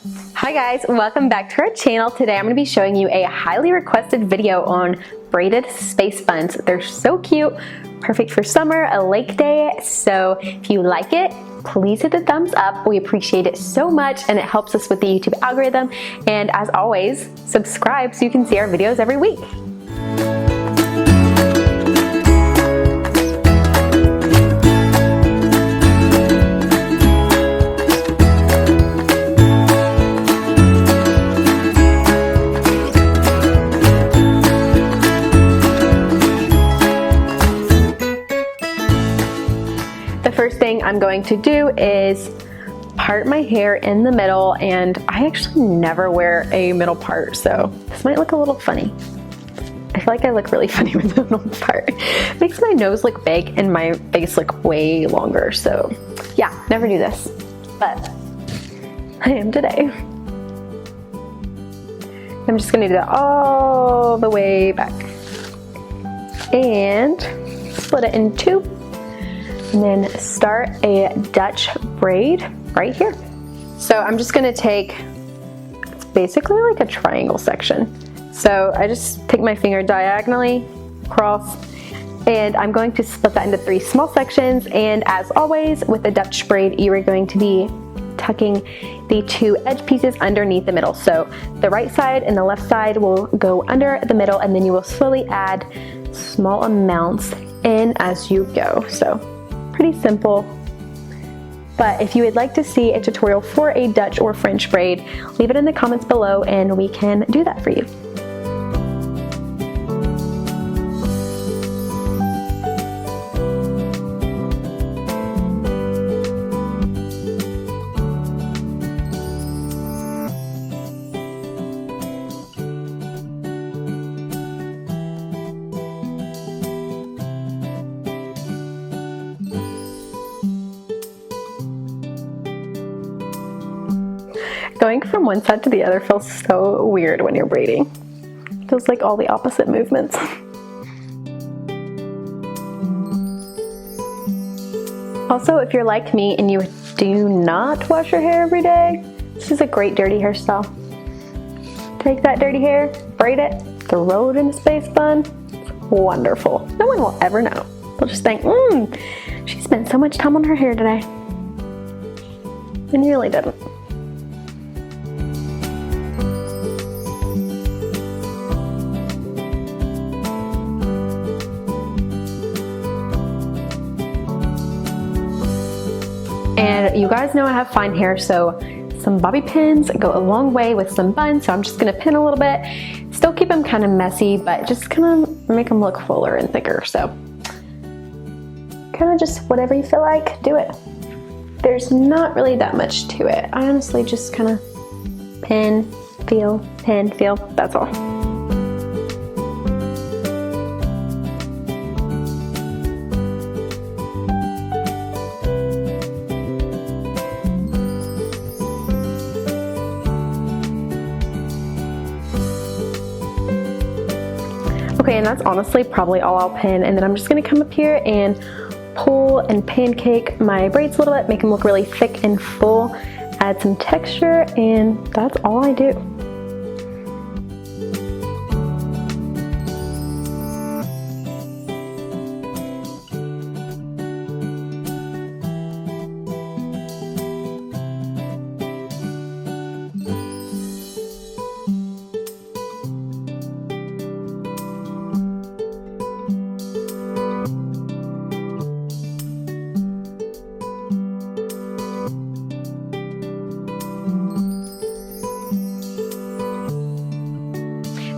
Hi guys, welcome back to our channel. Today I'm going to be showing you a highly requested video on braided space buns. They're so cute, perfect for summer, a lake day. So if you like it, please hit the thumbs up. We appreciate it so much and it helps us with the YouTube algorithm. And as always, subscribe so you can see our videos every week. The first thing I'm going to do is part my hair in the middle, and I actually never wear a middle part, so this might look a little funny. I feel like I look really funny with the middle part. It makes my nose look big and my face look way longer, so yeah, never do this, but I am today. I'm just gonna do that all the way back and split it in two. And then start a Dutch braid right here. So I'm just gonna take, it's basically like a triangle section. So I just take my finger diagonally across and I'm going to split that into 3 small sections. And as always, with a Dutch braid, you are going to be tucking the 2 edge pieces underneath the middle. So the right side and the left side will go under the middle, and then you will slowly add small amounts in as you go. So pretty simple, but if you would like to see a tutorial for a Dutch or French braid, leave it in the comments below and we can do that for you. Going from one side to the other feels so weird when you're braiding. It feels like all the opposite movements. Also, if you're like me and you do not wash your hair every day, this is a great dirty hairstyle. Take that dirty hair, braid it, throw it in a space bun. It's wonderful. No one will ever know. They'll just think, she spent so much time on her hair today. And you really didn't. And you guys know I have fine hair, so some bobby pins go a long way with some buns, so I'm just gonna pin a little bit. Still keep them kind of messy, but just kind of make them look fuller and thicker. So kind of just whatever you feel like, do it. There's not really that much to it. I honestly just kind of pin, feel, that's all. Okay, and that's honestly probably all I'll pin, and then I'm just gonna come up here and pull and pancake my braids a little bit, make them look really thick and full, add some texture, and that's all I do.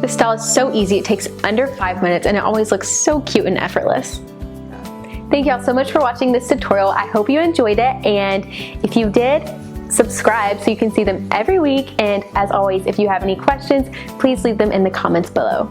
This style is so easy, it takes under 5 minutes and it always looks so cute and effortless. Thank y'all so much for watching this tutorial. I hope you enjoyed it, and if you did, subscribe so you can see them every week. And as always, if you have any questions, please leave them in the comments below.